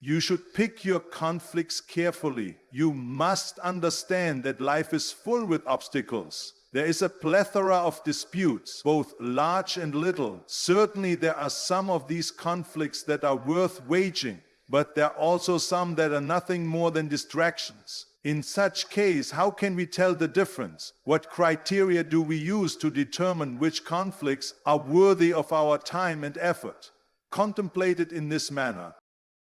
You should pick your conflicts carefully. You must understand that life is full with obstacles. There is a plethora of disputes, both large and little. Certainly there are some of these conflicts that are worth waging, but there are also some that are nothing more than distractions. In such case, how can we tell the difference? What criteria do we use to determine which conflicts are worthy of our time and effort? Contemplate it in this manner.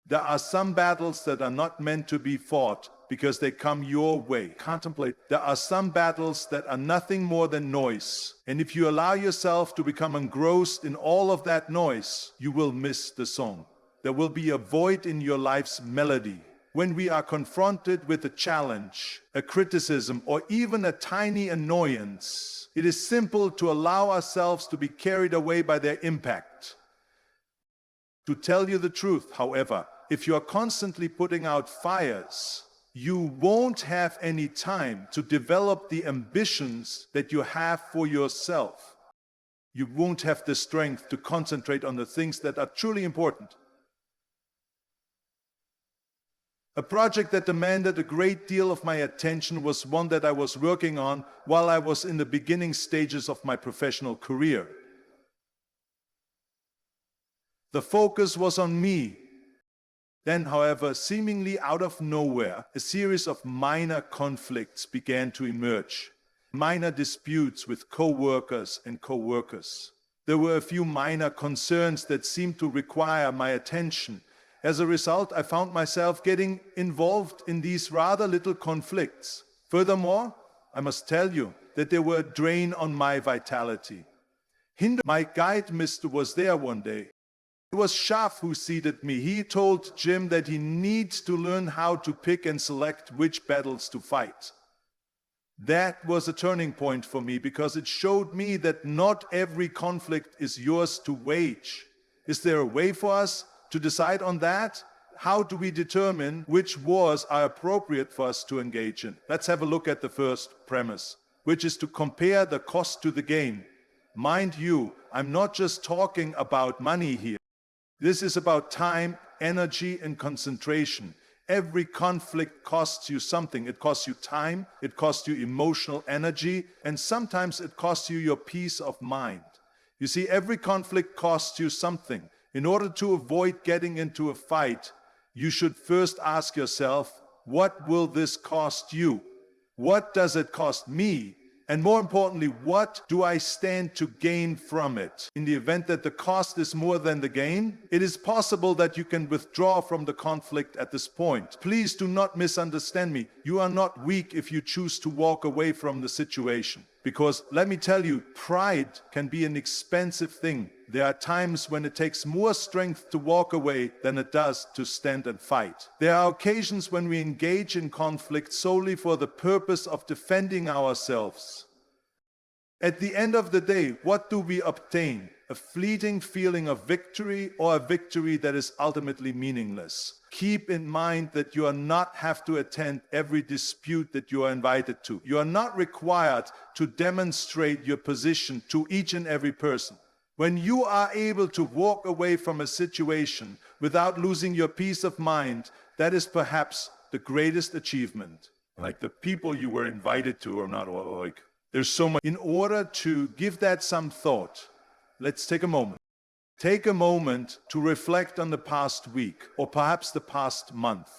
There are some battles that are not meant to be fought because they come your way. Contemplate. There are some battles that are nothing more than noise. And if you allow yourself to become engrossed in all of that noise, you will miss the song. There will be a void in your life's melody. When we are confronted with a challenge, a criticism, or even a tiny annoyance, it is simple to allow ourselves to be carried away by their impact. To tell you the truth, however, if you are constantly putting out fires, you won't have any time to develop the ambitions that you have for yourself. You won't have the strength to concentrate on the things that are truly important. A project that demanded a great deal of my attention was one that I was working on while I was in the beginning stages of my professional career. The focus was on me. Then, however, seemingly out of nowhere, a series of minor conflicts began to emerge. Minor disputes with co-workers and co-workers. There were a few minor concerns that seemed to require my attention. As a result, I found myself getting involved in these rather little conflicts. Furthermore, I must tell you that they were a drain on my vitality. My guide mister was there one day. It was Schaff who seated me. He told Jim that he needs to learn how to pick and select which battles to fight. That was a turning point for me because it showed me that not every conflict is yours to wage. Is there a way for us to decide on that? How do we determine which wars are appropriate for us to engage in? Let's have a look at the first premise, which is to compare the cost to the gain. Mind you, I'm not just talking about money here. This is about time, energy, and concentration. Every conflict costs you something. It costs you time, it costs you emotional energy, and sometimes it costs you your peace of mind. You see, every conflict costs you something. In order to avoid getting into a fight, you should first ask yourself, what will this cost you? What does it cost me? And more importantly, what do I stand to gain from it? In the event that the cost is more than the gain, it is possible that you can withdraw from the conflict at this point. Please do not misunderstand me. You are not weak if you choose to walk away from the situation. Because let me tell you, pride can be an expensive thing. There are times when it takes more strength to walk away than it does to stand and fight. There are occasions when we engage in conflict solely for the purpose of defending ourselves. At the end of the day, what do we obtain? A fleeting feeling of victory or a victory that is ultimately meaningless? Keep in mind that you are not have to attend every dispute that you are invited to. You are not required to demonstrate your position to each and every person. When you are able to walk away from a situation without losing your peace of mind, that is perhaps the greatest achievement. Like the people you were invited to or not, like there's so much. In order to give that some thought, let's take a moment. Take a moment to reflect on the past week or perhaps the past month.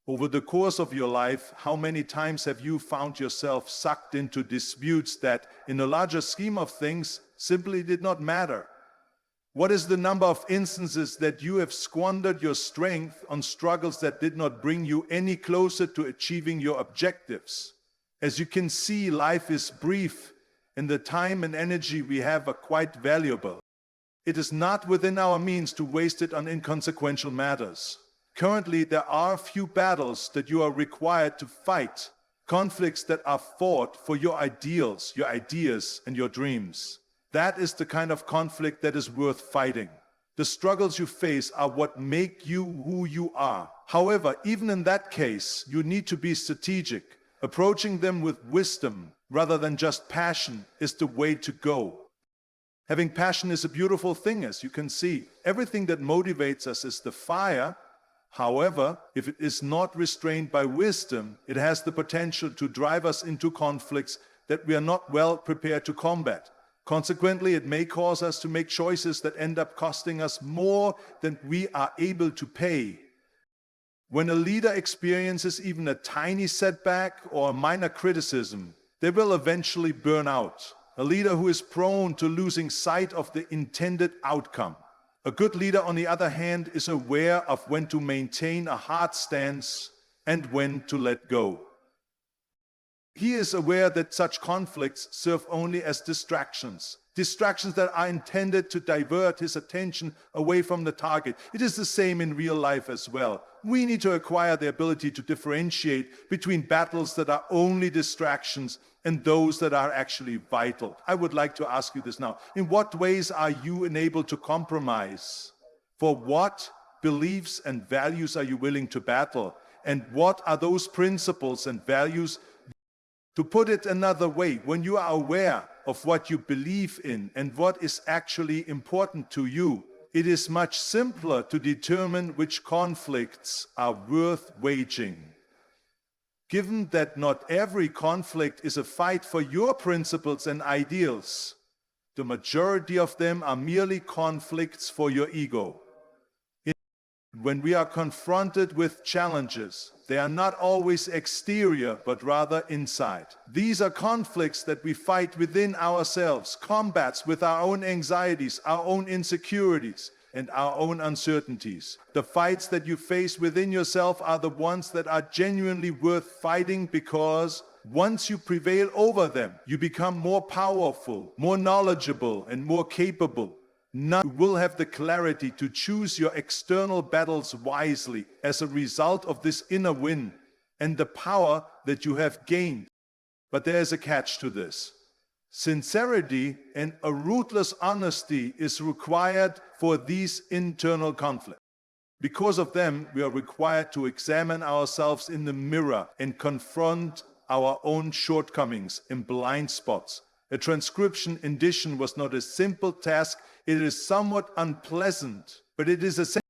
Over the course of your life, how many times have you found yourself sucked into disputes that, in the larger scheme of things, simply did not matter? What is the number of instances that you have squandered your strength on struggles that did not bring you any closer to achieving your objectives? As you can see, life is brief, and the time and energy we have are quite valuable. It is not within our means to waste it on inconsequential matters. Currently, there are few battles that you are required to fight, conflicts that are fought for your ideals, your ideas, and your dreams. That is the kind of conflict that is worth fighting. The struggles you face are what make you who you are. However, even in that case, you need to be strategic. Approaching them with wisdom rather than just passion is the way to go. Having passion is a beautiful thing, as you can see. Everything that motivates us is the fire, However, if it is not restrained by wisdom, it has the potential to drive us into conflicts that we are not well prepared to combat. Consequently, it may cause us to make choices that end up costing us more than we are able to pay. When a leader experiences even a tiny setback or a minor criticism, they will eventually burn out. A leader who is prone to losing sight of the intended outcome. A good leader, on the other hand, is aware of when to maintain a hard stance and when to let go. He is aware that such conflicts serve only as distractions that are intended to divert his attention away from the target. It is the same in real life as well. We need to acquire the ability to differentiate between battles that are only distractions and those that are actually vital. I would like to ask you this now. In what ways are you enabled to compromise? For what beliefs and values are you willing to battle? And what are those principles and values? To put it another way, when you are aware of what you believe in and what is actually important to you, it is much simpler to determine which conflicts are worth waging. Given that not every conflict is a fight for your principles and ideals, the majority of them are merely conflicts for your ego. When we are confronted with challenges, they are not always exterior, but rather inside. These are conflicts that we fight within ourselves, combats with our own anxieties, our own insecurities, and our own uncertainties. The fights that you face within yourself are the ones that are genuinely worth fighting, because once you prevail over them, you become more powerful, more knowledgeable, and more capable. None will have the clarity to choose your external battles wisely as a result of this inner win and the power that you have gained. But there is a catch to this. Sincerity and a ruthless honesty is required for these internal conflicts. Because of them, we are required to examine ourselves in the mirror and confront our own shortcomings and blind spots. A transcription edition was not a simple task. It is somewhat unpleasant, but it is essential.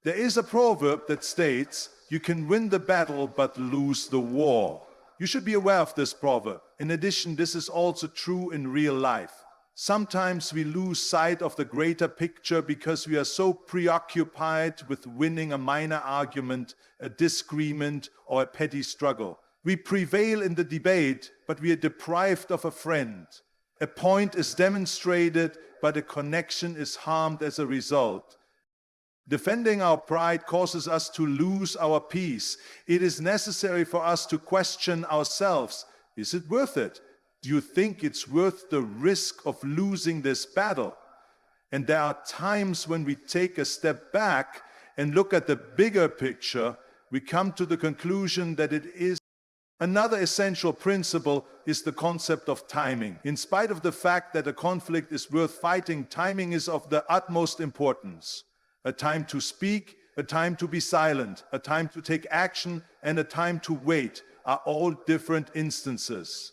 There is a proverb that states, "You can win the battle but lose the war." You should be aware of this proverb. In addition, this is also true in real life. Sometimes we lose sight of the greater picture because we are so preoccupied with winning a minor argument, a disagreement, or a petty struggle. We prevail in the debate, but we are deprived of a friend. A point is demonstrated, but a connection is harmed as a result. Defending our pride causes us to lose our peace. It is necessary for us to question ourselves. Is it worth it? Do you think it's worth the risk of losing this battle? And there are times when we take a step back and look at the bigger picture, we come to the conclusion that it is. Another essential principle is the concept of timing. In spite of the fact that a conflict is worth fighting, timing is of the utmost importance. A time to speak, a time to be silent, a time to take action, and a time to wait are all different instances.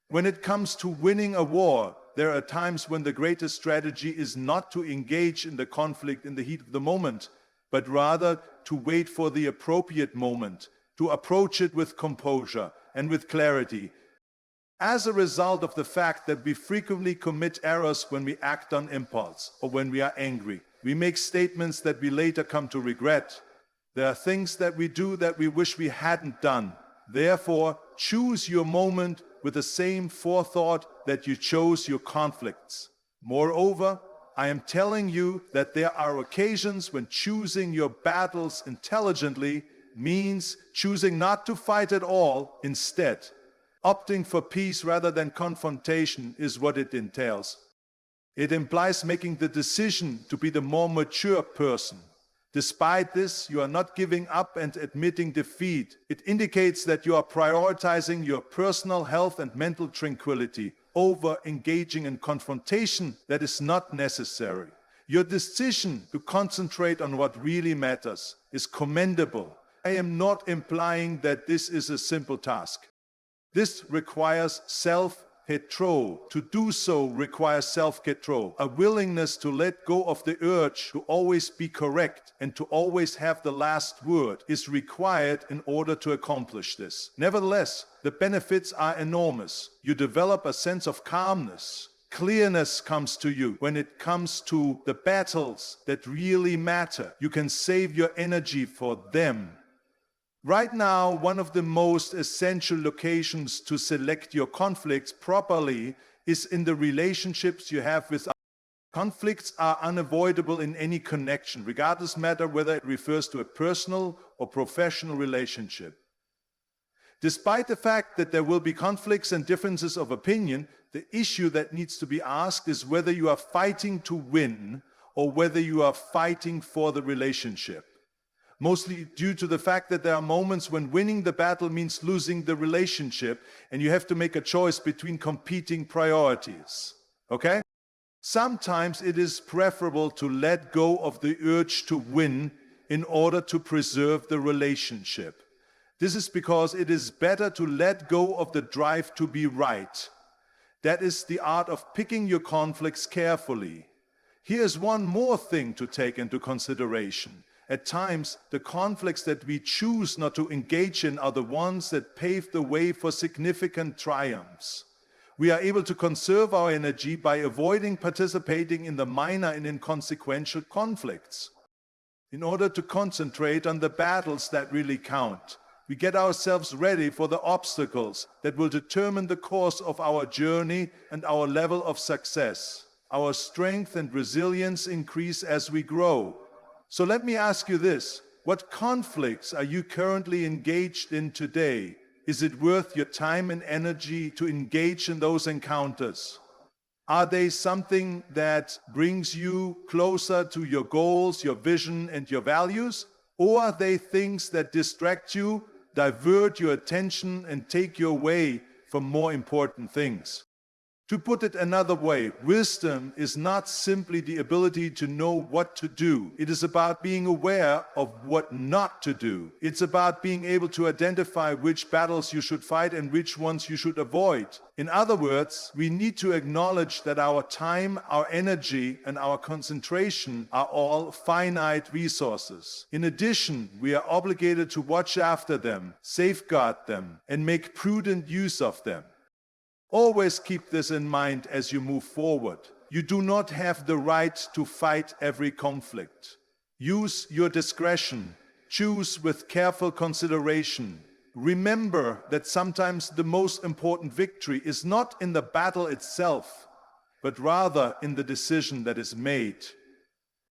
When it comes to winning a war, there are times when the greatest strategy is not to engage in the conflict in the heat of the moment, but rather to wait for the appropriate moment, to approach it with composure and with clarity. As a result of the fact that we frequently commit errors when we act on impulse or when we are angry, we make statements that we later come to regret. There are things that we do that we wish we hadn't done. Therefore, choose your moment with the same forethought that you chose your conflicts. Moreover, I am telling you that there are occasions when choosing your battles intelligently means choosing not to fight at all. Instead, opting for peace rather than confrontation is what it entails. It implies making the decision to be the more mature person. Despite this, you are not giving up and admitting defeat. It indicates that you are prioritizing your personal health and mental tranquility over engaging in confrontation that is not necessary. Your decision to concentrate on what really matters is commendable. I am not implying that this is a simple task. This requires Self-control. To do so requires self-control, a willingness to let go of the urge to always be correct and to always have the last word is required in order to accomplish this. Nevertheless, the benefits are enormous. You develop a sense of calmness. Clearness comes to you when it comes to the battles that really matter. You can save your energy for them. Right now, one of the most essential locations to select your conflicts properly is in the relationships you have with others. Conflicts are unavoidable in any connection, regardless matter whether it refers to a personal or professional relationship. Despite the fact that there will be conflicts and differences of opinion, the issue that needs to be asked is whether you are fighting to win or whether you are fighting for the relationship. Mostly due to the fact that there are moments when winning the battle means losing the relationship, and you have to make a choice between competing priorities. Okay? Sometimes it is preferable to let go of the urge to win in order to preserve the relationship. This is because it is better to let go of the drive to be right. That is the art of picking your conflicts carefully. Here's one more thing to take into consideration. At times, the conflicts that we choose not to engage in are the ones that pave the way for significant triumphs. We are able to conserve our energy by avoiding participating in the minor and inconsequential conflicts. In order to concentrate on the battles that really count, we get ourselves ready for the obstacles that will determine the course of our journey and our level of success. Our strength and resilience increase as we grow. So let me ask you this: what conflicts are you currently engaged in today? Is it worth your time and energy to engage in those encounters? Are they something that brings you closer to your goals, your vision, and your values? Or are they things that distract you, divert your attention, and take you away from more important things? To put it another way, wisdom is not simply the ability to know what to do. It is about being aware of what not to do. It's about being able to identify which battles you should fight and which ones you should avoid. In other words, we need to acknowledge that our time, our energy, and our concentration are all finite resources. In addition, we are obligated to watch after them, safeguard them, and make prudent use of them. Always keep this in mind as you move forward. You do not have the right to fight every conflict. Use your discretion. Choose with careful consideration. Remember that sometimes the most important victory is not in the battle itself, but rather in the decision that is made.